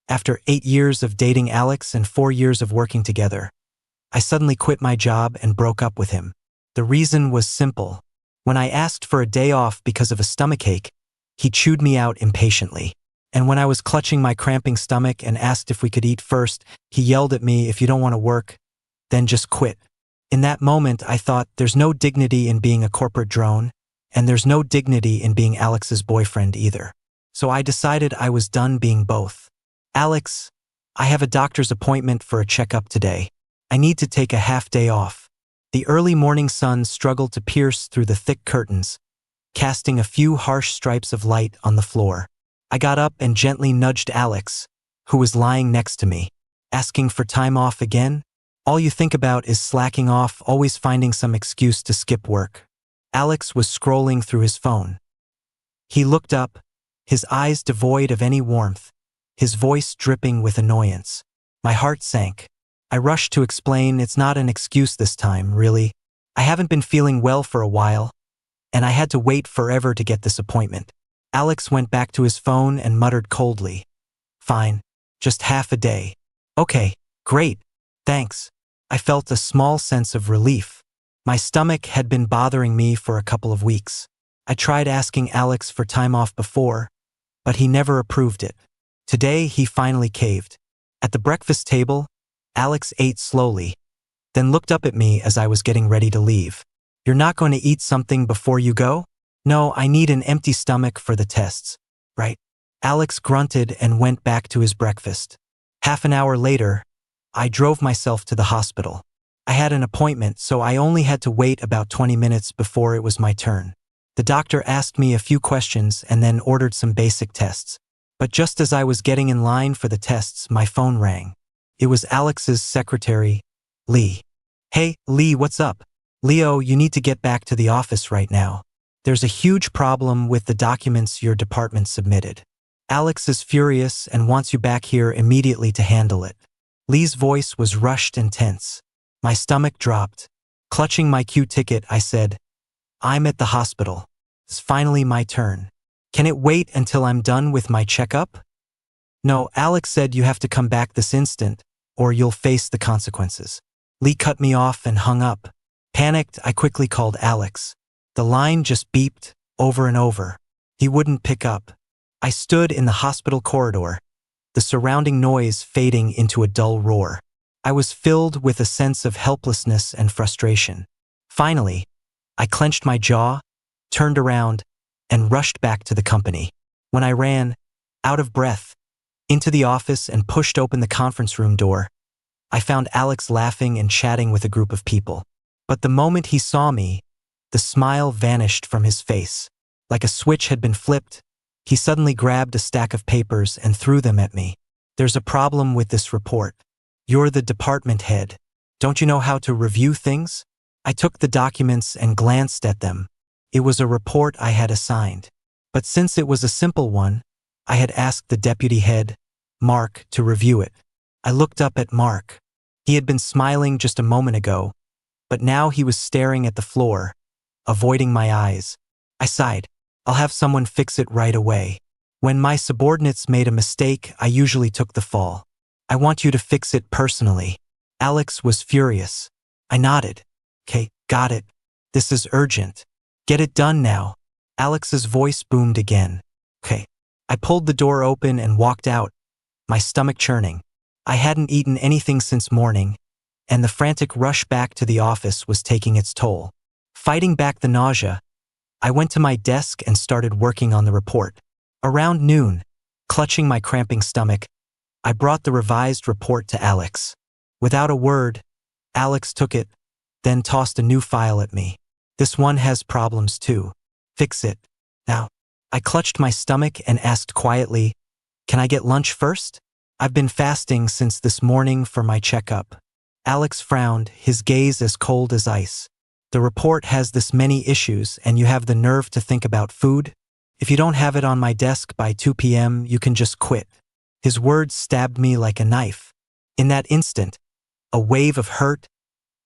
After 8 years of dating Alex and 4 years of working together, I suddenly quit my job and broke up with him. The reason was simple. When I asked for a day off because of a stomachache, he chewed me out impatiently. And when I was clutching my cramping stomach and asked if we could eat first, he yelled at me, "If you don't want to work, then just quit." In that moment, I thought, there's no dignity in being a corporate drone, and there's no dignity in being Alex's boyfriend either. So I decided I was done being both. "Alex, I have a doctor's appointment for a checkup today. I need to take a half day off." The early morning sun struggled to pierce through the thick curtains, casting a few harsh stripes of light on the floor. I got up and gently nudged Alex, who was lying next to me. "Asking for time off again? All you think about is slacking off, always finding some excuse to skip work." Alex was scrolling through his phone. He looked up, his eyes devoid of any warmth, his voice dripping with annoyance. My heart sank. I rushed to explain, "It's not an excuse this time, really. I haven't been feeling well for a while, and I had to wait forever to get this appointment." Alex went back to his phone and muttered coldly, "Fine, just half a day." "Okay, great, thanks." I felt a small sense of relief. My stomach had been bothering me for a couple of weeks. I tried asking Alex for time off before, but he never approved it. Today, he finally caved. At the breakfast table, Alex ate slowly, then looked up at me as I was getting ready to leave. "You're not going to eat something before you go?" "No, I need an empty stomach for the tests." "Right." Alex grunted and went back to his breakfast. Half an hour later, I drove myself to the hospital. I had an appointment, so I only had to wait about 20 minutes before it was my turn. The doctor asked me a few questions and then ordered some basic tests. But just as I was getting in line for the tests, my phone rang. It was Alex's secretary, Lee. "Hey, Lee, what's up?" "Leo, you need to get back to the office right now. There's a huge problem with the documents your department submitted. Alex is furious and wants you back here immediately to handle it." Lee's voice was rushed and tense. My stomach dropped. Clutching my Q ticket, I said, "I'm at the hospital. It's finally my turn. Can it wait until I'm done with my checkup?" "No, Alex said you have to come back this instant, or you'll face the consequences." Lee cut me off and hung up. Panicked, I quickly called Alex. The line just beeped over and over. He wouldn't pick up. I stood in the hospital corridor, the surrounding noise fading into a dull roar. I was filled with a sense of helplessness and frustration. Finally, I clenched my jaw, turned around, and rushed back to the company. When I ran, out of breath, into the office and pushed open the conference room door, I found Alex laughing and chatting with a group of people. But the moment he saw me, the smile vanished from his face. Like a switch had been flipped, he suddenly grabbed a stack of papers and threw them at me. "There's a problem with this report. You're the department head. Don't you know how to review things?" I took the documents and glanced at them. It was a report I had assigned. But since it was a simple one, I had asked the deputy head, Mark, to review it. I looked up at Mark. He had been smiling just a moment ago, but now he was staring at the floor, avoiding my eyes. I sighed. "I'll have someone fix it right away. When my subordinates made a mistake, I usually took the fall. I want you to fix it personally." Alex was furious. I nodded. "Okay, got it. This is urgent. Get it done now." Alex's voice boomed again. "Okay." I pulled the door open and walked out, my stomach churning. I hadn't eaten anything since morning, and the frantic rush back to the office was taking its toll. Fighting back the nausea, I went to my desk and started working on the report. Around noon, clutching my cramping stomach, I brought the revised report to Alex. Without a word, Alex took it, then tossed a new file at me. "This one has problems too. Fix it now." I clutched my stomach and asked quietly, "Can I get lunch first? I've been fasting since this morning for my checkup." Alex frowned, his gaze as cold as ice. "The report has this many issues and you have the nerve to think about food? If you don't have it on my desk by 2 p.m., you can just quit." His words stabbed me like a knife. In that instant, a wave of hurt,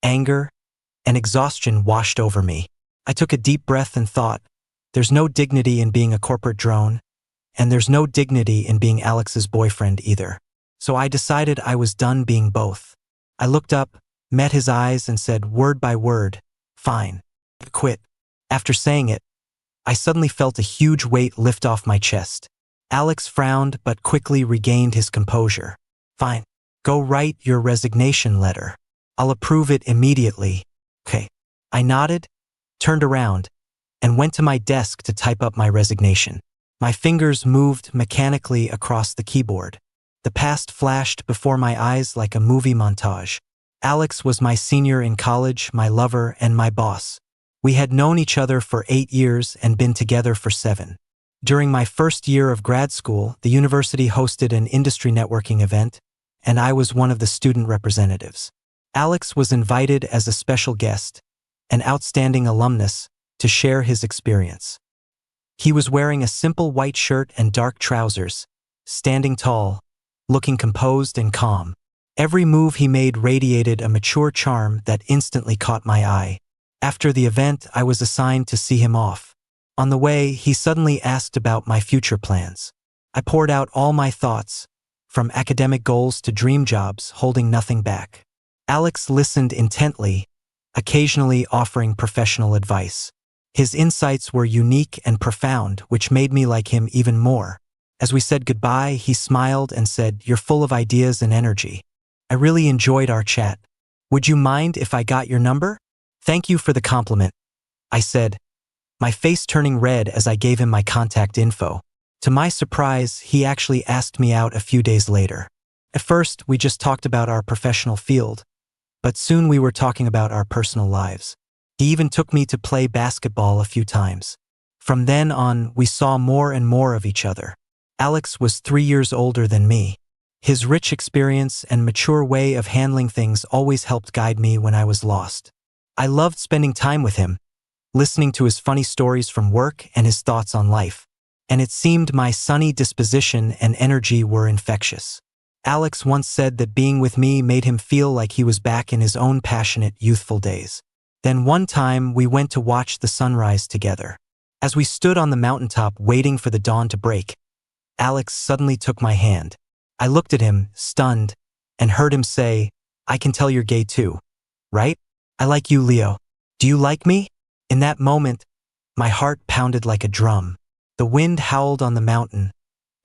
anger, and exhaustion washed over me. I took a deep breath and thought, there's no dignity in being a corporate drone, and there's no dignity in being Alex's boyfriend either. so I decided I was done being both. I looked up, met his eyes, and said word by word, "Fine. Quit." After saying it, I suddenly felt a huge weight lift off my chest. Alex frowned but quickly regained his composure. "Fine. Go write your resignation letter. I'll approve it immediately." "Okay." I nodded, turned around, and went to my desk to type up my resignation. My fingers moved mechanically across the keyboard. The past flashed before my eyes like a movie montage. Alex was my senior in college, my lover, and my boss. We had known each other for 8 years and been together for 7. During my first year of grad school, the university hosted an industry networking event, and I was one of the student representatives. Alex was invited as a special guest, an outstanding alumnus, to share his experience. He was wearing a simple white shirt and dark trousers, standing tall, looking composed and calm. Every move he made radiated a mature charm that instantly caught my eye. After the event, I was assigned to see him off. On the way, he suddenly asked about my future plans. I poured out all my thoughts, from academic goals to dream jobs, holding nothing back. Alex listened intently, occasionally offering professional advice. His insights were unique and profound, which made me like him even more. As we said goodbye, he smiled and said, "You're full of ideas and energy. I really enjoyed our chat. Would you mind if I got your number?" "Thank you for the compliment," I said, my face turning red as I gave him my contact info. To my surprise, he actually asked me out a few days later. At first, we just talked about our professional field, but soon we were talking about our personal lives. He even took me to play basketball a few times. From then on, we saw more and more of each other. Alex was 3 years older than me. His rich experience and mature way of handling things always helped guide me when I was lost. I loved spending time with him, listening to his funny stories from work and his thoughts on life. And it seemed my sunny disposition and energy were infectious. Alex once said that being with me made him feel like he was back in his own passionate, youthful days. Then one time we went to watch the sunrise together. As we stood on the mountaintop waiting for the dawn to break, Alex suddenly took my hand. I looked at him, stunned, and heard him say, "I can tell you're gay too, right? I like you, Leo. Do you like me?" In that moment, my heart pounded like a drum. The wind howled on the mountain,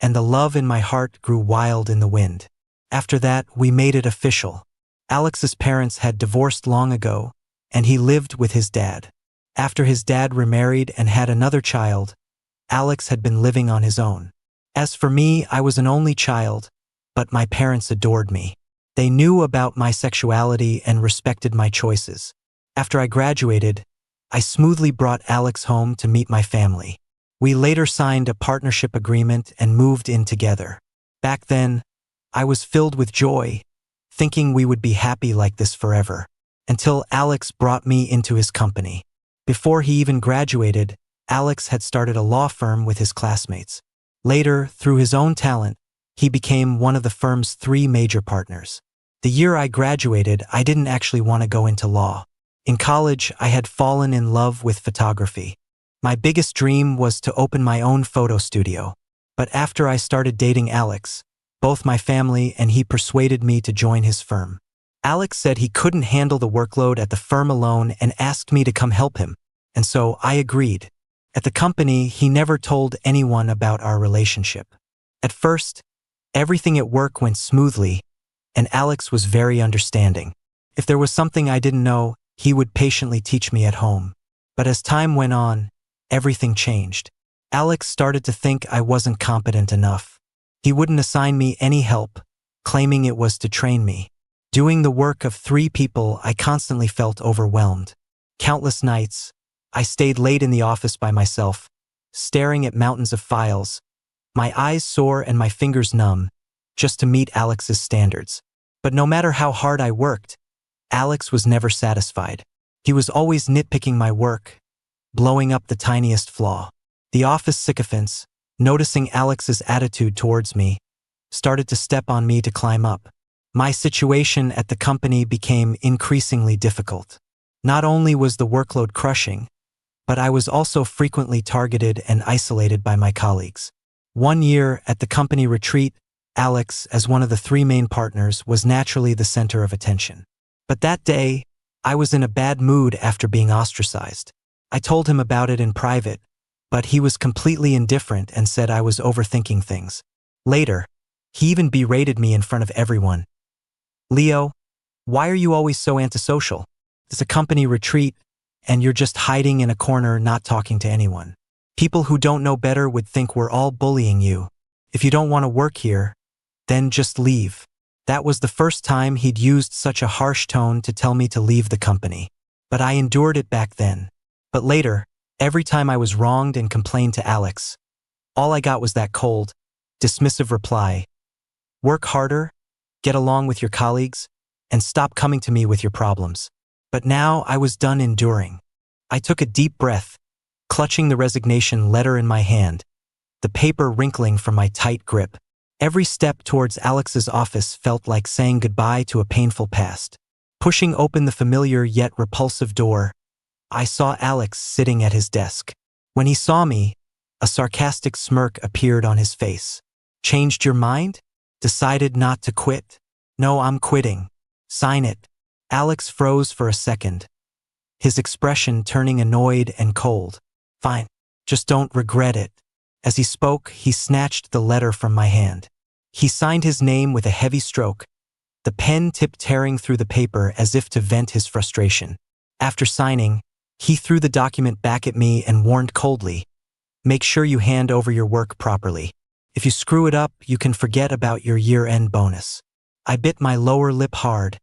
and the love in my heart grew wild in the wind. After that, we made it official. Alex's parents had divorced long ago, and he lived with his dad. After his dad remarried and had another child, Alex had been living on his own. As for me, I was an only child, but my parents adored me. They knew about my sexuality and respected my choices. After I graduated, I smoothly brought Alex home to meet my family. We later signed a partnership agreement and moved in together. Back then, I was filled with joy, thinking we would be happy like this forever, until Alex brought me into his company. Before he even graduated, Alex had started a law firm with his classmates. Later, through his own talent, he became one of the firm's 3 major partners. The year I graduated, I didn't actually want to go into law. In college, I had fallen in love with photography. My biggest dream was to open my own photo studio. But after I started dating Alex, both my family and he persuaded me to join his firm. Alex said he couldn't handle the workload at the firm alone and asked me to come help him, and so I agreed. At the company, he never told anyone about our relationship. At first, everything at work went smoothly, and Alex was very understanding. If there was something I didn't know, he would patiently teach me at home. But as time went on, everything changed. Alex started to think I wasn't competent enough. He wouldn't assign me any help, claiming it was to train me. Doing the work of 3 people, I constantly felt overwhelmed. Countless nights, I stayed late in the office by myself, staring at mountains of files, my eyes sore and my fingers numb, just to meet Alex's standards. But no matter how hard I worked, Alex was never satisfied. He was always nitpicking my work, blowing up the tiniest flaw. The office sycophants, noticing Alex's attitude towards me, started to step on me to climb up. My situation at the company became increasingly difficult. Not only was the workload crushing, but I was also frequently targeted and isolated by my colleagues. One year at the company retreat, Alex, as one of the three main partners, was naturally the center of attention. But that day, I was in a bad mood after being ostracized. I told him about it in private, but he was completely indifferent and said I was overthinking things. Later, he even berated me in front of everyone. "Leo, why are you always so antisocial? It's a company retreat, and you're just hiding in a corner not talking to anyone. People who don't know better would think we're all bullying you. If you don't want to work here, then just leave." That was the first time he'd used such a harsh tone to tell me to leave the company. But I endured it back then. But later, every time I was wronged and complained to Alex, all I got was that cold, dismissive reply: "Work harder, get along with your colleagues, and stop coming to me with your problems." But now I was done enduring. I took a deep breath, clutching the resignation letter in my hand, the paper wrinkling from my tight grip. Every step towards Alex's office felt like saying goodbye to a painful past. Pushing open the familiar yet repulsive door, I saw Alex sitting at his desk. When he saw me, a sarcastic smirk appeared on his face. "Changed your mind? Decided not to quit?" "No, I'm quitting. Sign it." Alex froze for a second, his expression turning annoyed and cold. "Fine. Just don't regret it." As he spoke, he snatched the letter from my hand. He signed his name with a heavy stroke, the pen tip tearing through the paper as if to vent his frustration. After signing, he threw the document back at me and warned coldly, "Make sure you hand over your work properly. If you screw it up, you can forget about your year-end bonus." I bit my lower lip hard,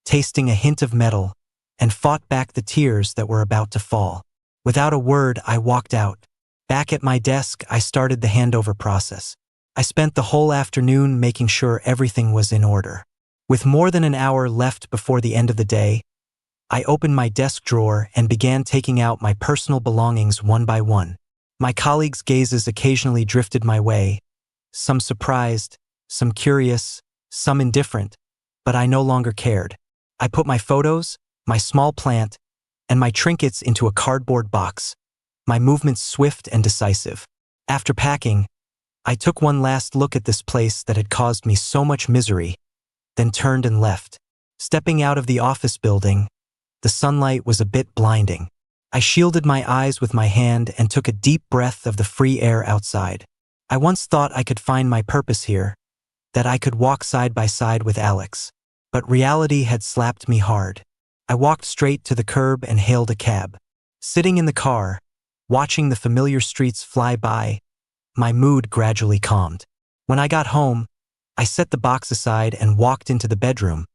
tasting a hint of metal, and fought back the tears that were about to fall. Without a word, I walked out. Back at my desk, I started the handover process. I spent the whole afternoon making sure everything was in order. With more than an hour left before the end of the day, I opened my desk drawer and began taking out my personal belongings one by one. My colleagues' gazes occasionally drifted my way, some surprised, some curious, some indifferent, but I no longer cared. I put my photos, my small plant, and my trinkets into a cardboard box, my movements swift and decisive. After packing, I took one last look at this place that had caused me so much misery, then turned and left. Stepping out of the office building, the sunlight was a bit blinding. I shielded my eyes with my hand and took a deep breath of the free air outside. I once thought I could find my purpose here, that I could walk side by side with Alex. But reality had slapped me hard. I walked straight to the curb and hailed a cab. Sitting in the car, watching the familiar streets fly by, my mood gradually calmed. When I got home, I set the box aside and walked into the bedroom,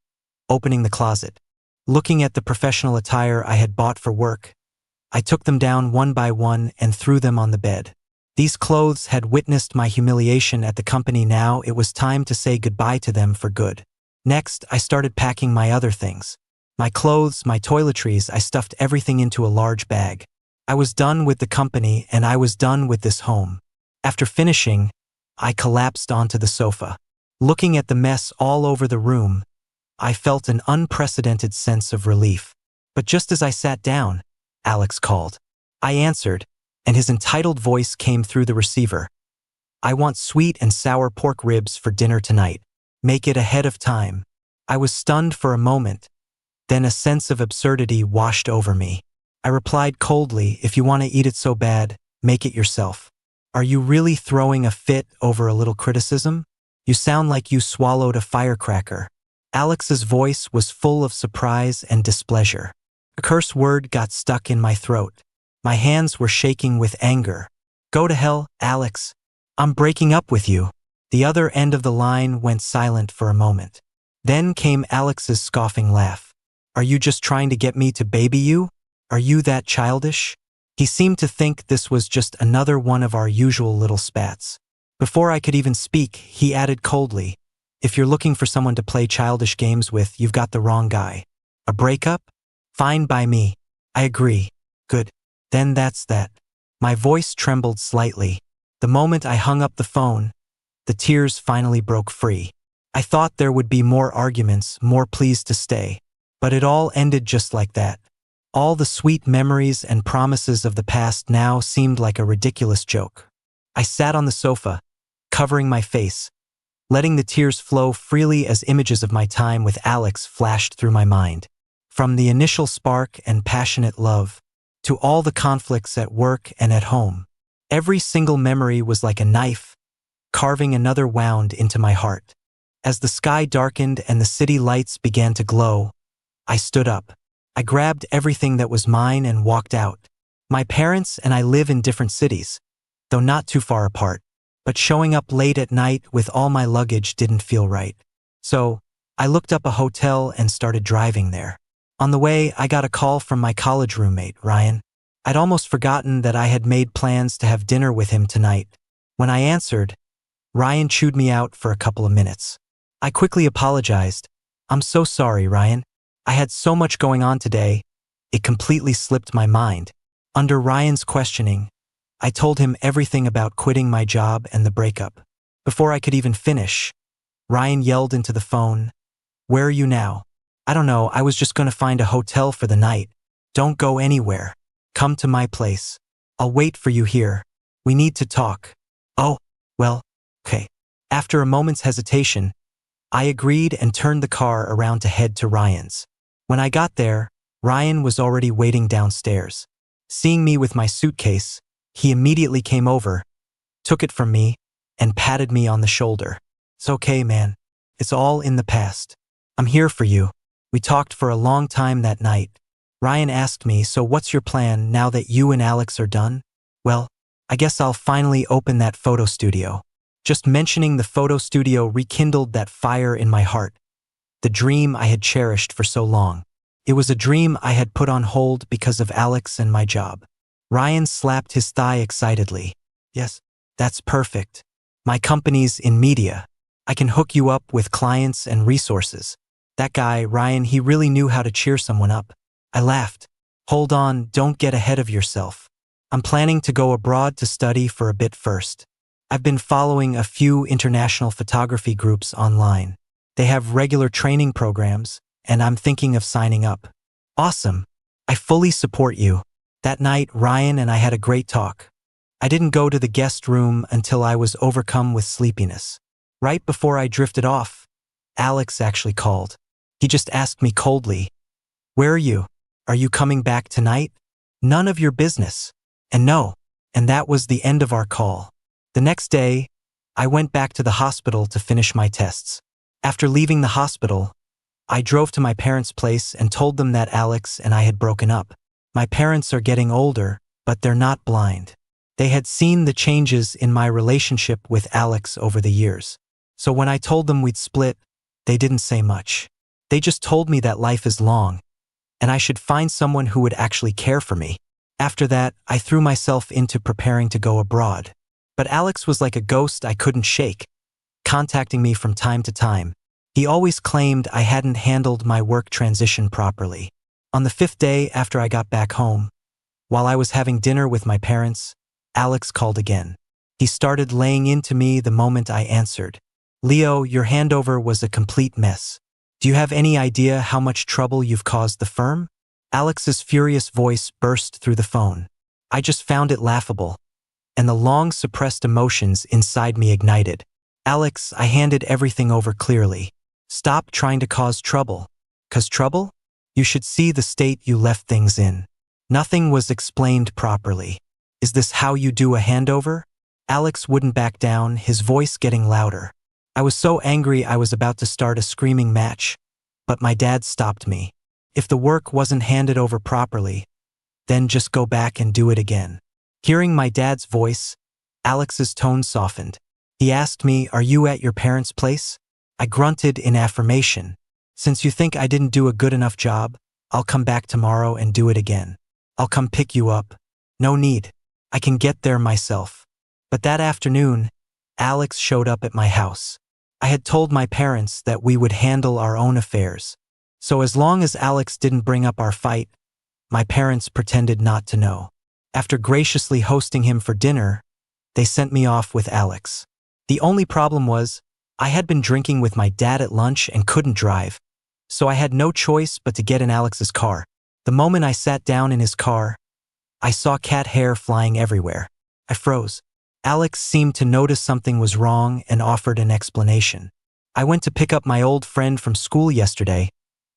opening the closet. Looking at the professional attire I had bought for work, I took them down one by one and threw them on the bed. These clothes had witnessed my humiliation at the company. Now it was time to say goodbye to them for good. Next, I started packing my other things. My clothes, my toiletries, I stuffed everything into a large bag. I was done with the company and I was done with this home. After finishing, I collapsed onto the sofa. Looking at the mess all over the room, I felt an unprecedented sense of relief. But just as I sat down, Alex called. I answered, and his entitled voice came through the receiver. "I want sweet and sour pork ribs for dinner tonight. Make it ahead of time." I was stunned for a moment, then a sense of absurdity washed over me. I replied coldly, "If you want to eat it so bad, make it yourself. Are you really throwing a fit over a little criticism? You sound like you swallowed a firecracker." Alex's voice was full of surprise and displeasure. A curse word got stuck in my throat. My hands were shaking with anger. "Go to hell, Alex. I'm breaking up with you." The other end of the line went silent for a moment. Then came Alex's scoffing laugh. "Are you just trying to get me to baby you? Are you that childish?" He seemed to think this was just another one of our usual little spats. Before I could even speak, he added coldly, "If you're looking for someone to play childish games with, you've got the wrong guy. A breakup? Fine by me. I agree. Good. Then that's that." My voice trembled slightly. The moment I hung up the phone, the tears finally broke free. I thought there would be more arguments, more pleas to stay. But it all ended just like that. All the sweet memories and promises of the past now seemed like a ridiculous joke. I sat on the sofa, covering my face, letting the tears flow freely as images of my time with Alex flashed through my mind. From the initial spark and passionate love, to all the conflicts at work and at home. Every single memory was like a knife, carving another wound into my heart. As the sky darkened and the city lights began to glow, I stood up. I grabbed everything that was mine and walked out. My parents and I live in different cities, though not too far apart. But showing up late at night with all my luggage didn't feel right. So, I looked up a hotel and started driving there. On the way, I got a call from my college roommate, Ryan. I'd almost forgotten that I had made plans to have dinner with him tonight. When I answered, Ryan chewed me out for a couple of minutes. I quickly apologized. "I'm so sorry, Ryan. I had so much going on today, it completely slipped my mind." Under Ryan's questioning, I told him everything about quitting my job and the breakup. Before I could even finish, Ryan yelled into the phone, "Where are you now?" "I don't know, I was just going to find a hotel for the night." "Don't go anywhere. Come to my place. I'll wait for you here. We need to talk." "Oh, well, okay." After a moment's hesitation, I agreed and turned the car around to head to Ryan's. When I got there, Ryan was already waiting downstairs. Seeing me with my suitcase, he immediately came over, took it from me, and patted me on the shoulder. "It's okay, man. It's all in the past. I'm here for you." We talked for a long time that night. Ryan asked me, "So what's your plan now that you and Alex are done?" "Well, I guess I'll finally open that photo studio." Just mentioning the photo studio rekindled that fire in my heart, the dream I had cherished for so long. It was a dream I had put on hold because of Alex and my job. Ryan slapped his thigh excitedly. "Yes, that's perfect. My company's in media. I can hook you up with clients and resources." That guy, Ryan, he really knew how to cheer someone up. I laughed. "Hold on, don't get ahead of yourself. I'm planning to go abroad to study for a bit first. I've been following a few international photography groups online. They have regular training programs, and I'm thinking of signing up." "Awesome. I fully support you." That night, Ryan and I had a great talk. I didn't go to the guest room until I was overcome with sleepiness. Right before I drifted off, Alex actually called. He just asked me coldly, "Where are you? Are you coming back tonight?" "None of your business." And no. And that was the end of our call. The next day, I went back to the hospital to finish my tests. After leaving the hospital, I drove to my parents' place and told them that Alex and I had broken up. My parents are getting older, but they're not blind. They had seen the changes in my relationship with Alex over the years. So when I told them we'd split, they didn't say much. They just told me that life is long, and I should find someone who would actually care for me. After that, I threw myself into preparing to go abroad. But Alex was like a ghost I couldn't shake, contacting me from time to time. He always claimed I hadn't handled my work transition properly. On the 5th day after I got back home, while I was having dinner with my parents, Alex called again. He started laying into me the moment I answered. "Leo, your handover was a complete mess. Do you have any idea how much trouble you've caused the firm?" Alex's furious voice burst through the phone. I just found it laughable, and the long-suppressed emotions inside me ignited. "Alex, I handed everything over clearly. Stop trying to cause trouble." "'Cause trouble? You should see the state you left things in. Nothing was explained properly. Is this how you do a handover?" Alex wouldn't back down, his voice getting louder. I was so angry I was about to start a screaming match, but my dad stopped me. "If the work wasn't handed over properly, then just go back and do it again." Hearing my dad's voice, Alex's tone softened. He asked me, "Are you at your parents' place?" I grunted in affirmation. "Since you think I didn't do a good enough job, I'll come back tomorrow and do it again. I'll come pick you up." "No need. I can get there myself." But that afternoon, Alex showed up at my house. I had told my parents that we would handle our own affairs. So as long as Alex didn't bring up our fight, my parents pretended not to know. After graciously hosting him for dinner, they sent me off with Alex. The only problem was, I had been drinking with my dad at lunch and couldn't drive, so I had no choice but to get in Alex's car. The moment I sat down in his car, I saw cat hair flying everywhere. I froze. Alex seemed to notice something was wrong and offered an explanation. I went to pick up my old friend from school yesterday,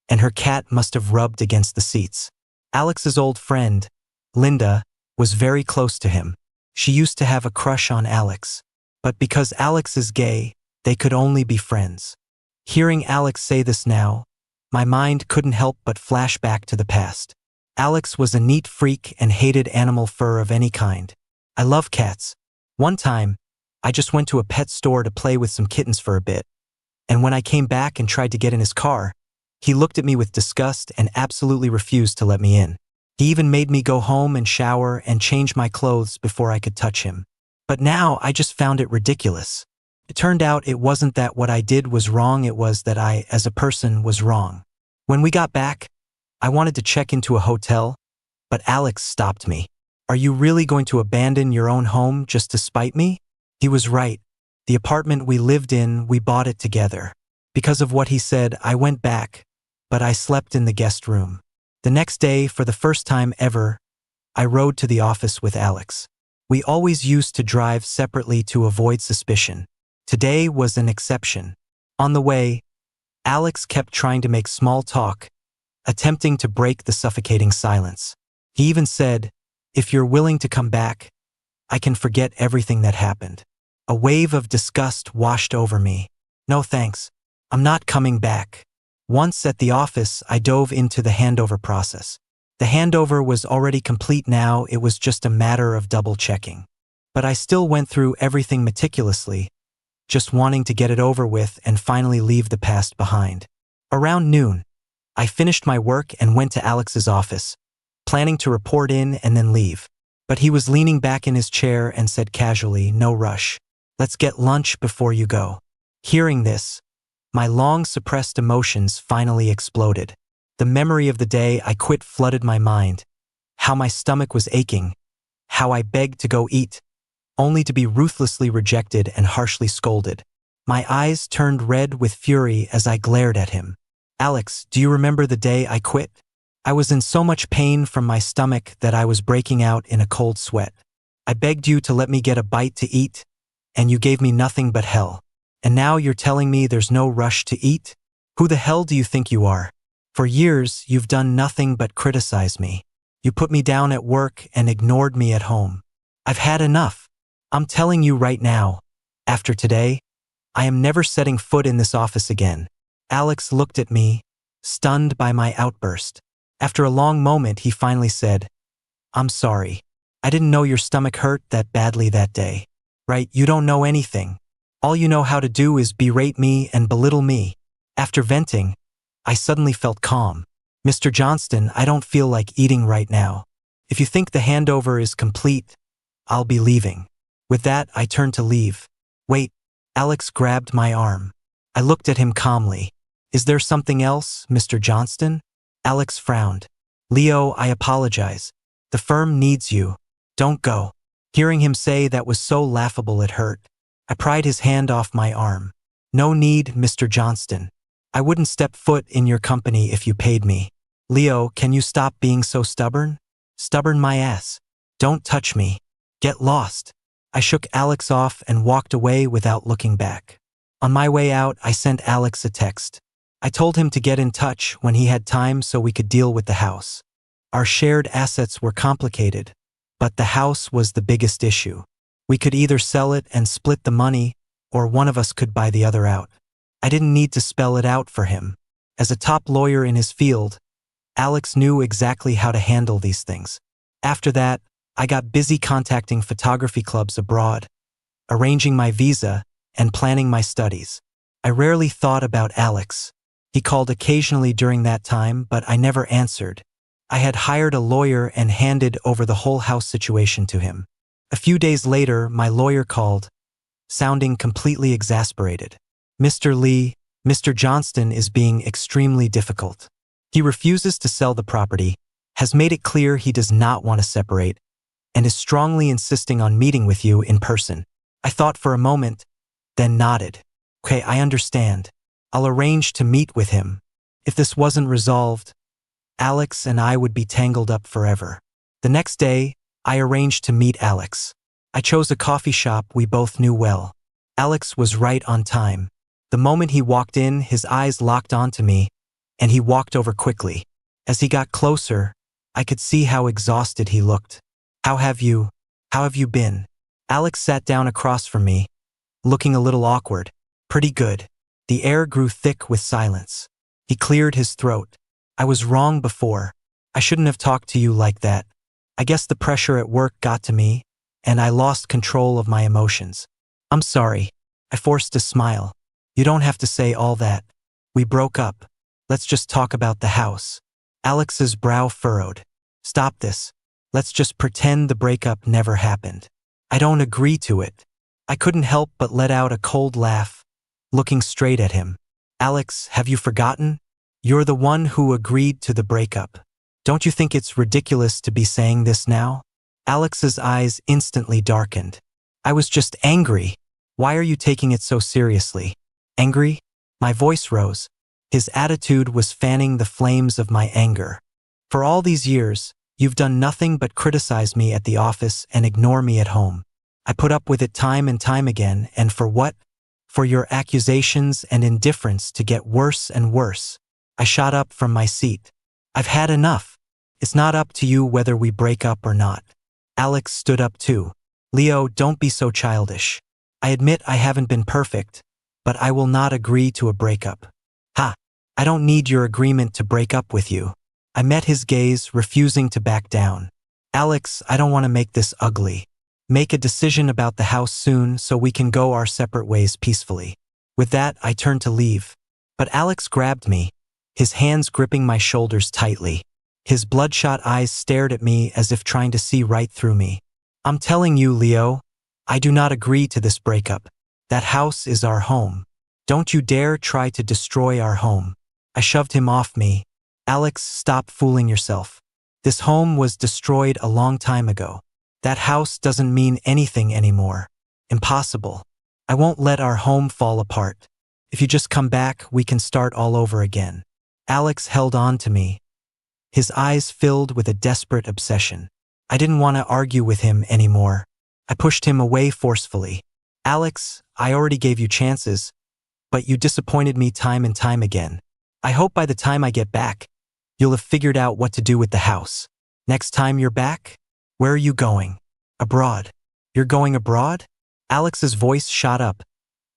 and her cat must have rubbed against the seats. Alex's old friend, Linda, was very close to him. She used to have a crush on Alex. But because Alex is gay, they could only be friends. Hearing Alex say this now, my mind couldn't help but flash back to the past. Alex was a neat freak and hated animal fur of any kind. I love cats. One time, I just went to a pet store to play with some kittens for a bit. And when I came back and tried to get in his car, he looked at me with disgust and absolutely refused to let me in. He even made me go home and shower and change my clothes before I could touch him. But now I just found it ridiculous. It turned out it wasn't that what I did was wrong, it was that I, as a person, was wrong. When we got back, I wanted to check into a hotel, but Alex stopped me. Are you really going to abandon your own home just to spite me? He was right. The apartment we lived in, we bought it together. Because of what he said, I went back, but I slept in the guest room. The next day, for the first time ever, I rode to the office with Alex. We always used to drive separately to avoid suspicion. Today was an exception. On the way, Alex kept trying to make small talk, attempting to break the suffocating silence. He even said, "If you're willing to come back, I can forget everything that happened." A wave of disgust washed over me. No thanks. I'm not coming back. Once at the office, I dove into the handover process. The handover was already complete now, it was just a matter of double-checking. But I still went through everything meticulously, just wanting to get it over with and finally leave the past behind. Around noon, I finished my work and went to Alex's office, planning to report in and then leave. But he was leaning back in his chair and said casually, "No rush. Let's get lunch before you go." Hearing this, my long-suppressed emotions finally exploded. The memory of the day I quit flooded my mind, how my stomach was aching, how I begged to go eat, only to be ruthlessly rejected and harshly scolded. My eyes turned red with fury as I glared at him. "Alex, do you remember the day I quit? I was in so much pain from my stomach that I was breaking out in a cold sweat. I begged you to let me get a bite to eat, and you gave me nothing but hell. And now you're telling me there's no rush to eat? Who the hell do you think you are? For years, you've done nothing but criticize me. You put me down at work and ignored me at home. I've had enough. I'm telling you right now, after today, I am never setting foot in this office again." Alex looked at me, stunned by my outburst. After a long moment, he finally said, "I'm sorry. I didn't know your stomach hurt that badly that day. Right, you don't know anything. All you know how to do is berate me and belittle me." After venting, I suddenly felt calm. "Mr. Johnston, I don't feel like eating right now. If you think the handover is complete, I'll be leaving." With that, I turned to leave. "Wait," Alex grabbed my arm. I looked at him calmly. "Is there something else, Mr. Johnston?" Alex frowned. "Leo, I apologize. The firm needs you. Don't go." Hearing him say that was so laughable it hurt. I pried his hand off my arm. "No need, Mr. Johnston. I wouldn't step foot in your company if you paid me. Leo, can you stop being so stubborn? Stubborn my ass. Don't touch me. Get lost." I shook Alex off and walked away without looking back. On my way out, I sent Alex a text. I told him to get in touch when he had time so we could deal with the house. Our shared assets were complicated, but the house was the biggest issue. We could either sell it and split the money, or one of us could buy the other out. I didn't need to spell it out for him. As a top lawyer in his field, Alex knew exactly how to handle these things. After that, I got busy contacting photography clubs abroad, arranging my visa, and planning my studies. I rarely thought about Alex. He called occasionally during that time, but I never answered. I had hired a lawyer and handed over the whole house situation to him. A few days later, my lawyer called, sounding completely exasperated. "Mr. Lee, Mr. Johnston is being extremely difficult. He refuses to sell the property, has made it clear he does not want to separate, and is strongly insisting on meeting with you in person." I thought for a moment, then nodded. "Okay, I understand. I'll arrange to meet with him. If this wasn't resolved, Alex and I would be tangled up forever." The next day, I arranged to meet Alex. I chose a coffee shop we both knew well. Alex was right on time. The moment he walked in, his eyes locked onto me, and he walked over quickly. As he got closer, I could see how exhausted he looked. How have you been? Alex sat down across from me, looking a little awkward. Pretty good. The air grew thick with silence. He cleared his throat. I was wrong before. I shouldn't have talked to you like that. I guess the pressure at work got to me, and I lost control of my emotions. I'm sorry. I forced a smile. You don't have to say all that. We broke up. Let's just talk about the house. Alex's brow furrowed. Stop this. Let's just pretend the breakup never happened. I don't agree to it. I couldn't help but let out a cold laugh, looking straight at him. Alex, have you forgotten? You're the one who agreed to the breakup. Don't you think it's ridiculous to be saying this now? Alex's eyes instantly darkened. I was just angry. Why are you taking it so seriously? Angry? My voice rose. His attitude was fanning the flames of my anger. For all these years, you've done nothing but criticize me at the office and ignore me at home. I put up with it time and time again, and for what? For your accusations and indifference to get worse and worse. I shot up from my seat. I've had enough. It's not up to you whether we break up or not. Alex stood up too. Leo, don't be so childish. I admit I haven't been perfect, but I will not agree to a breakup. Ha! I don't need your agreement to break up with you. I met his gaze, refusing to back down. Alex, I don't want to make this ugly. Make a decision about the house soon so we can go our separate ways peacefully. With that, I turned to leave. But Alex grabbed me, his hands gripping my shoulders tightly. His bloodshot eyes stared at me as if trying to see right through me. I'm telling you, Leo, I do not agree to this breakup. That house is our home. Don't you dare try to destroy our home. I shoved him off me. Alex, stop fooling yourself. This home was destroyed a long time ago. That house doesn't mean anything anymore. Impossible. I won't let our home fall apart. If you just come back, we can start all over again. Alex held on to me, his eyes filled with a desperate obsession. I didn't want to argue with him anymore. I pushed him away forcefully. Alex, I already gave you chances, but you disappointed me time and time again. I hope by the time I get back, you'll have figured out what to do with the house. Next time you're back? Where are you going? Abroad. You're going abroad? Alex's voice shot up,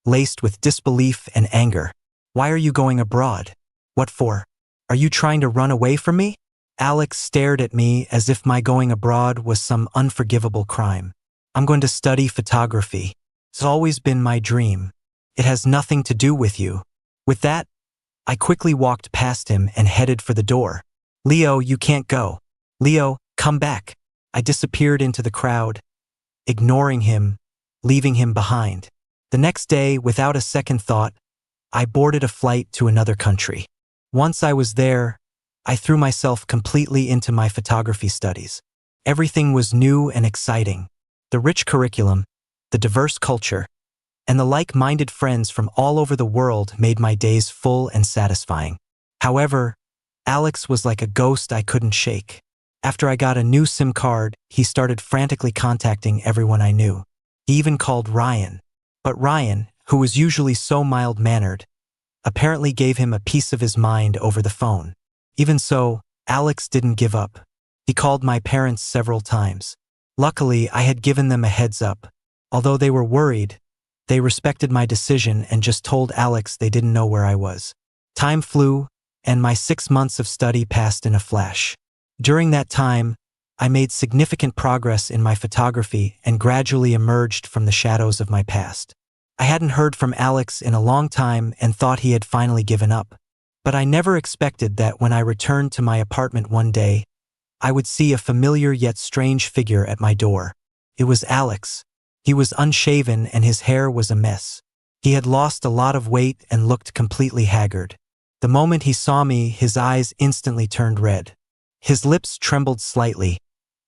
laced with disbelief and anger. Why are you going abroad? What for? Are you trying to run away from me? Alex stared at me as if my going abroad was some unforgivable crime. I'm going to study photography. It's always been my dream. It has nothing to do with you. With that, I quickly walked past him and headed for the door. Leo, you can't go. Leo, come back. I disappeared into the crowd, ignoring him, leaving him behind. The next day, without a second thought, I boarded a flight to another country. Once I was there, I threw myself completely into my photography studies. Everything was new and exciting. The rich curriculum, the diverse culture, and the like-minded friends from all over the world made my days full and satisfying. However, Alex was like a ghost I couldn't shake. After I got a new SIM card, he started frantically contacting everyone I knew. He even called Ryan. But Ryan, who was usually so mild-mannered, apparently gave him a piece of his mind over the phone. Even so, Alex didn't give up. He called my parents several times. Luckily, I had given them a heads up. Although they were worried, they respected my decision and just told Alex they didn't know where I was. Time flew, and my 6 months of study passed in a flash. During that time, I made significant progress in my photography and gradually emerged from the shadows of my past. I hadn't heard from Alex in a long time and thought he had finally given up. But I never expected that when I returned to my apartment one day, I would see a familiar yet strange figure at my door. It was Alex. He was unshaven and his hair was a mess. He had lost a lot of weight and looked completely haggard. The moment he saw me, his eyes instantly turned red. His lips trembled slightly,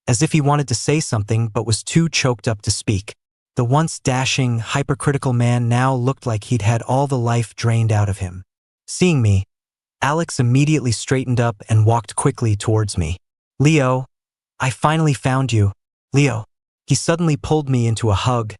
as if he wanted to say something but was too choked up to speak. The once dashing, hypercritical man now looked like he'd had all the life drained out of him. Seeing me, Alex immediately straightened up and walked quickly towards me. Leo, I finally found you. Leo, He suddenly pulled me into a hug,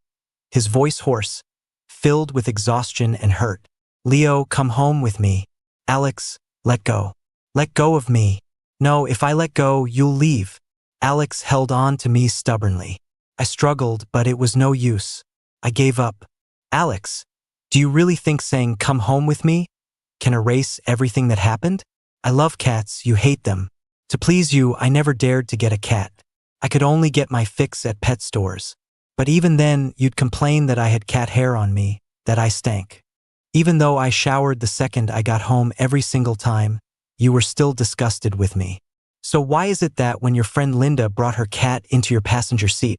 his voice hoarse, filled with exhaustion and hurt. Leo, come home with me. Alex, let go. Let go of me. No, if I let go, you'll leave. Alex held on to me stubbornly. I struggled, but it was no use. I gave up. Alex, do you really think saying come home with me can erase everything that happened? I love cats, you hate them. To please you, I never dared to get a cat. I could only get my fix at pet stores. But even then, you'd complain that I had cat hair on me, that I stank. Even though I showered the second I got home every single time, you were still disgusted with me. So why is it that when your friend Linda brought her cat into your passenger seat,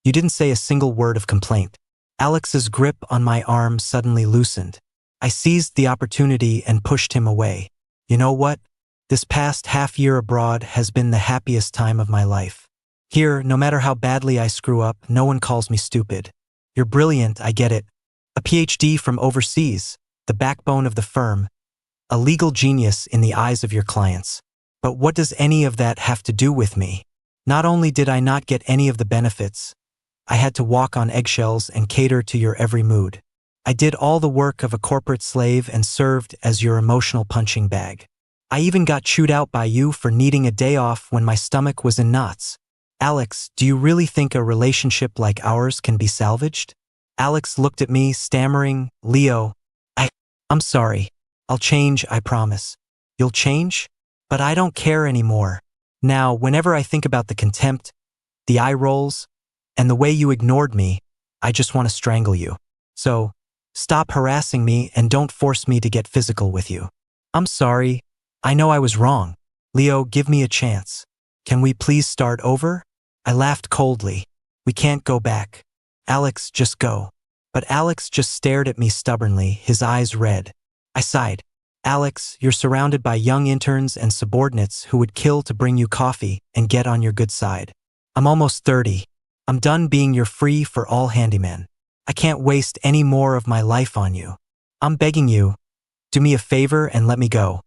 you didn't say a single word of complaint? Alex's grip on my arm suddenly loosened. I seized the opportunity and pushed him away. You know what? This past half year abroad has been the happiest time of my life. Here, no matter how badly I screw up, no one calls me stupid. You're brilliant, I get it. A PhD from overseas, the backbone of the firm, a legal genius in the eyes of your clients. But what does any of that have to do with me? Not only did I not get any of the benefits, I had to walk on eggshells and cater to your every mood. I did all the work of a corporate slave and served as your emotional punching bag. I even got chewed out by you for needing a day off when my stomach was in knots. Alex, do you really think a relationship like ours can be salvaged? Alex looked at me, stammering, Leo, I'm sorry. I'll change, I promise. You'll change? But I don't care anymore. Now, whenever I think about the contempt, the eye rolls, and the way you ignored me, I just want to strangle you. So, stop harassing me and don't force me to get physical with you. I'm sorry. I know I was wrong. Leo, give me a chance. Can we please start over? I laughed coldly. We can't go back. Alex, just go. But Alex just stared at me stubbornly, his eyes red. I sighed. Alex, you're surrounded by young interns and subordinates who would kill to bring you coffee and get on your good side. I'm almost 30. I'm done being your free-for-all handyman. I can't waste any more of my life on you. I'm begging you, do me a favor and let me go.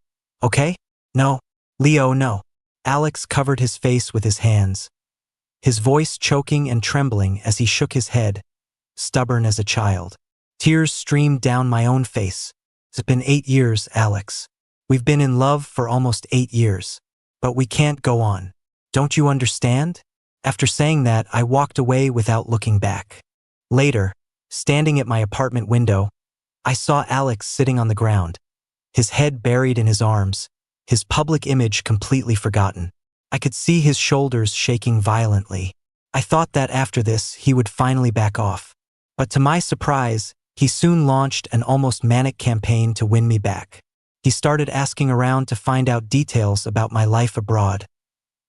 Okay? No. Leo, no. Alex covered his face with his hands, his voice choking and trembling as he shook his head, stubborn as a child. Tears streamed down my own face. It's been 8 years, Alex. We've been in love for almost 8 years. But we can't go on. Don't you understand? After saying that, I walked away without looking back. Later, standing at my apartment window, I saw Alex sitting on the ground, his head buried in his arms, his public image completely forgotten. I could see his shoulders shaking violently. I thought that after this, he would finally back off. But to my surprise, he soon launched an almost manic campaign to win me back. He started asking around to find out details about my life abroad,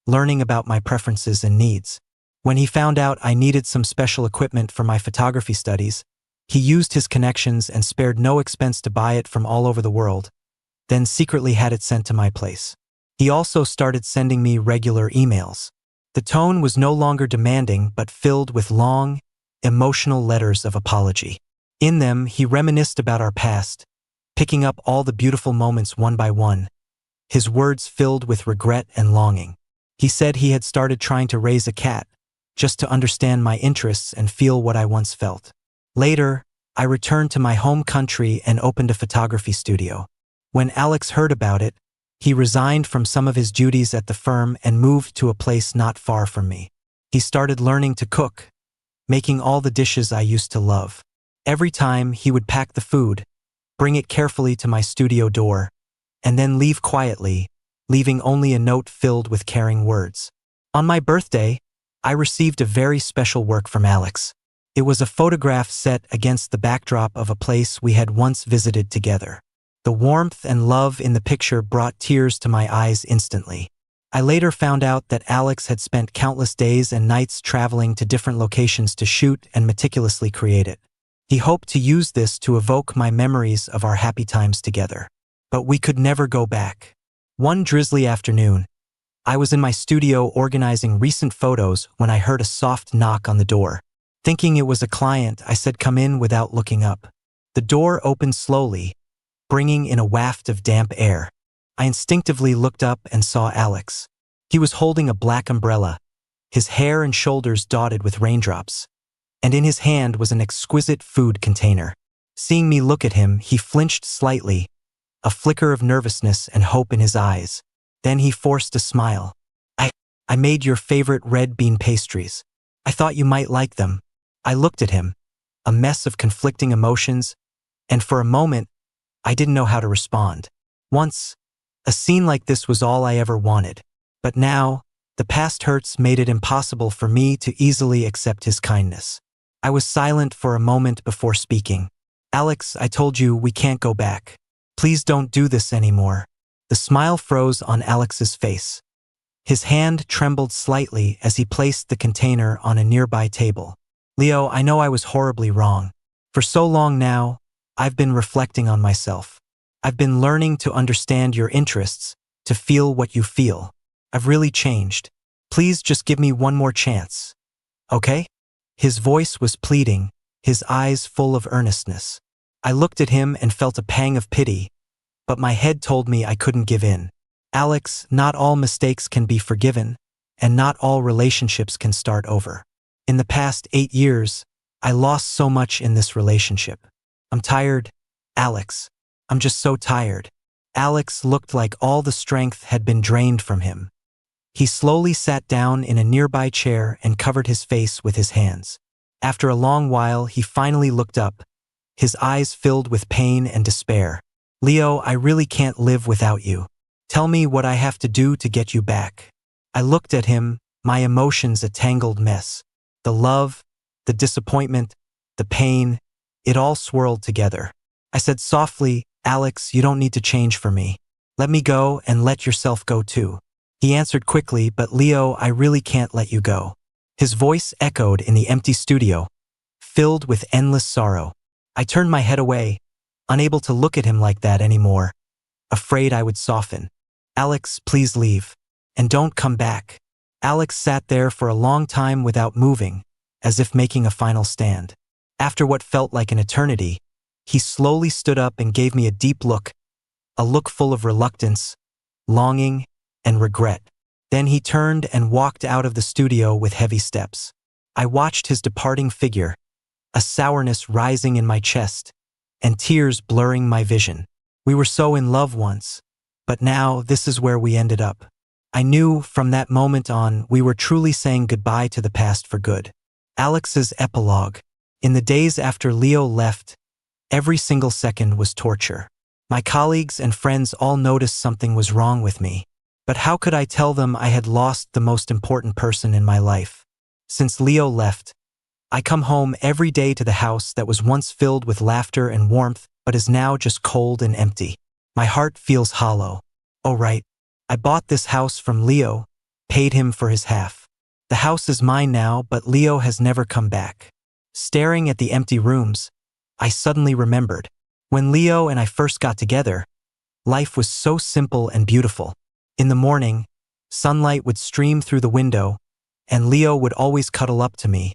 learning about my preferences and needs. When he found out I needed some special equipment for my photography studies, he used his connections and spared no expense to buy it from all over the world, then secretly had it sent to my place. He also started sending me regular emails. The tone was no longer demanding but filled with long, emotional letters of apology. In them, he reminisced about our past, picking up all the beautiful moments one by one, his words filled with regret and longing. He said he had started trying to raise a cat, just to understand my interests and feel what I once felt. Later, I returned to my home country and opened a photography studio. When Alex heard about it, he resigned from some of his duties at the firm and moved to a place not far from me. He started learning to cook, making all the dishes I used to love. Every time, he would pack the food, bring it carefully to my studio door, and then leave quietly, leaving only a note filled with caring words. On my birthday, I received a very special work from Alex. It was a photograph set against the backdrop of a place we had once visited together. The warmth and love in the picture brought tears to my eyes instantly. I later found out that Alex had spent countless days and nights traveling to different locations to shoot and meticulously create it. He hoped to use this to evoke my memories of our happy times together. But we could never go back. One drizzly afternoon, I was in my studio organizing recent photos when I heard a soft knock on the door. Thinking it was a client, I said come in without looking up. The door opened slowly, bringing in a waft of damp air. I instinctively looked up and saw Alex. He was holding a black umbrella, his hair and shoulders dotted with raindrops, and in his hand was an exquisite food container. Seeing me look at him, he flinched slightly, a flicker of nervousness and hope in his eyes. Then he forced a smile. I made your favorite red bean pastries. I thought you might like them." I looked at him, a mess of conflicting emotions, and for a moment, I didn't know how to respond. Once, a scene like this was all I ever wanted. But now, the past hurts made it impossible for me to easily accept his kindness. I was silent for a moment before speaking. "Alex, I told you we can't go back. Please don't do this anymore." The smile froze on Alex's face. His hand trembled slightly as he placed the container on a nearby table. "Leo, I know I was horribly wrong. For so long now, I've been reflecting on myself. I've been learning to understand your interests, to feel what you feel. I've really changed. Please just give me one more chance. Okay?" His voice was pleading, his eyes full of earnestness. I looked at him and felt a pang of pity, but my head told me I couldn't give in. "Alex, not all mistakes can be forgiven, and not all relationships can start over. In the past 8 years, I lost so much in this relationship. I'm tired, Alex. I'm just so tired." Alex looked like all the strength had been drained from him. He slowly sat down in a nearby chair and covered his face with his hands. After a long while, he finally looked up, his eyes filled with pain and despair. "Leo, I really can't live without you. Tell me what I have to do to get you back." I looked at him, my emotions a tangled mess. The love, the disappointment, the pain, it all swirled together. I said softly, "Alex, you don't need to change for me. Let me go and let yourself go too." He answered quickly, "But Leo, I really can't let you go." His voice echoed in the empty studio, filled with endless sorrow. I turned my head away, unable to look at him like that anymore, afraid I would soften. "Alex, please leave. And don't come back." Alex sat there for a long time without moving, as if making a final stand. After what felt like an eternity, he slowly stood up and gave me a deep look, a look full of reluctance, longing, and regret. Then he turned and walked out of the studio with heavy steps. I watched his departing figure, a sourness rising in my chest, and tears blurring my vision. We were so in love once, but now this is where we ended up. I knew from that moment on we were truly saying goodbye to the past for good. Alex's epilogue. In the days after Leo left, every single second was torture. My colleagues and friends all noticed something was wrong with me. But how could I tell them I had lost the most important person in my life? Since Leo left, I come home every day to the house that was once filled with laughter and warmth, but is now just cold and empty. My heart feels hollow. Oh right, I bought this house from Leo, paid him for his half. The house is mine now, but Leo has never come back. Staring at the empty rooms, I suddenly remembered. When Leo and I first got together, life was so simple and beautiful. In the morning, sunlight would stream through the window, and Leo would always cuddle up to me,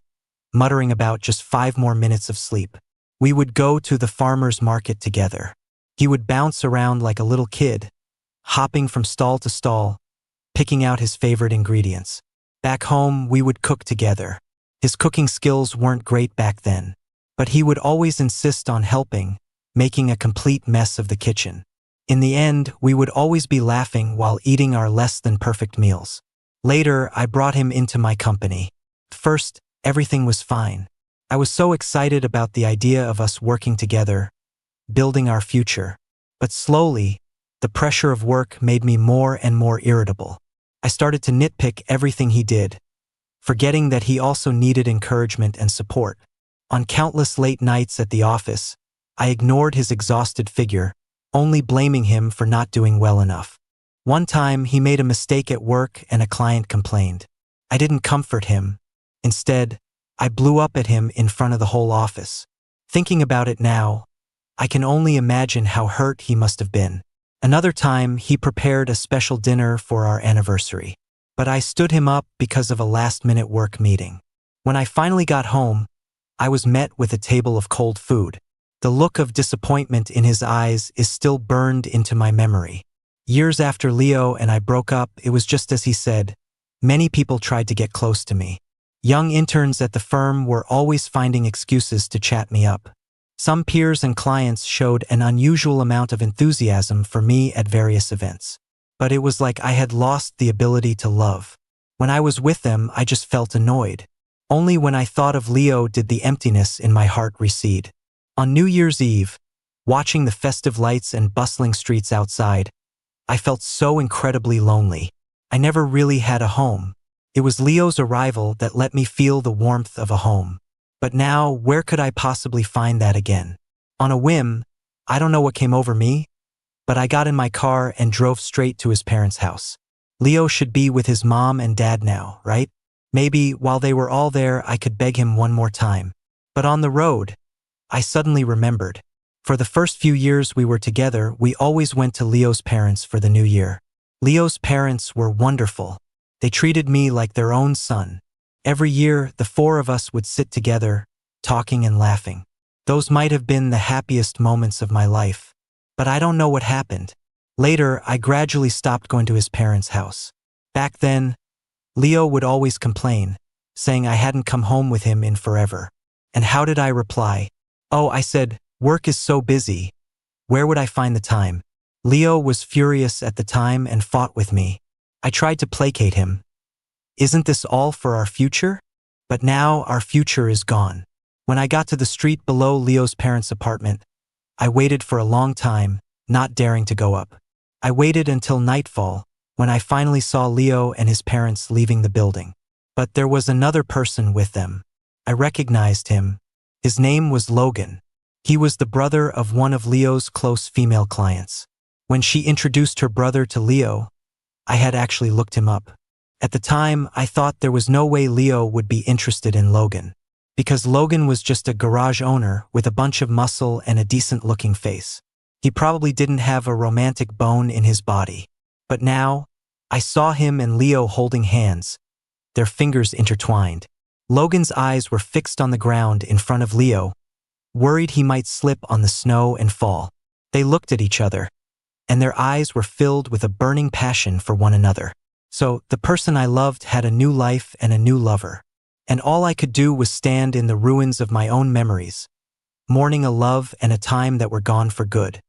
muttering about just 5 more minutes of sleep. We would go to the farmer's market together. He would bounce around like a little kid, hopping from stall to stall, picking out his favorite ingredients. Back home, we would cook together. His cooking skills weren't great back then, but he would always insist on helping, making a complete mess of the kitchen. In the end, we would always be laughing while eating our less-than-perfect meals. Later, I brought him into my company. First, everything was fine. I was so excited about the idea of us working together, building our future. But slowly, the pressure of work made me more and more irritable. I started to nitpick everything he did, forgetting that he also needed encouragement and support. On countless late nights at the office, I ignored his exhausted figure, only blaming him for not doing well enough. One time, he made a mistake at work and a client complained. I didn't comfort him. Instead, I blew up at him in front of the whole office. Thinking about it now, I can only imagine how hurt he must have been. Another time, he prepared a special dinner for our anniversary, but I stood him up because of a last-minute work meeting. When I finally got home, I was met with a table of cold food. The look of disappointment in his eyes is still burned into my memory. Years after Leo and I broke up, it was just as he said, Many people tried to get close to me. Young interns at the firm were always finding excuses to chat me up. Some peers and clients showed an unusual amount of enthusiasm for me at various events. But it was like I had lost the ability to love. When I was with them, I just felt annoyed. Only when I thought of Leo did the emptiness in my heart recede. On New Year's Eve, watching the festive lights and bustling streets outside, I felt so incredibly lonely. I never really had a home. It was Leo's arrival that let me feel the warmth of a home. But now, where could I possibly find that again? On a whim, I don't know what came over me, but I got in my car and drove straight to his parents' house. Leo should be with his mom and dad now, right? Maybe while they were all there, I could beg him one more time. But on the road, I suddenly remembered. For the first few years we were together, we always went to Leo's parents for the new year. Leo's parents were wonderful. They treated me like their own son. Every year, the four of us would sit together, talking and laughing. Those might have been the happiest moments of my life. But I don't know what happened. Later, I gradually stopped going to his parents' house. Back then, Leo would always complain, saying I hadn't come home with him in forever. And how did I reply? Oh, I said, work is so busy. Where would I find the time? Leo was furious at the time and fought with me. I tried to placate him. Isn't this all for our future? But now our future is gone. When I got to the street below Leo's parents' apartment, I waited for a long time, not daring to go up. I waited until nightfall, when I finally saw Leo and his parents leaving the building. But there was another person with them. I recognized him. His name was Logan. He was the brother of one of Leo's close female clients. When she introduced her brother to Leo, I had actually looked him up. At the time, I thought there was no way Leo would be interested in Logan, because Logan was just a garage owner with a bunch of muscle and a decent-looking face. He probably didn't have a romantic bone in his body. But now, I saw him and Leo holding hands, their fingers intertwined. Logan's eyes were fixed on the ground in front of Leo, worried he might slip on the snow and fall. They looked at each other, and their eyes were filled with a burning passion for one another. So, the person I loved had a new life and a new lover. And all I could do was stand in the ruins of my own memories, mourning a love and a time that were gone for good.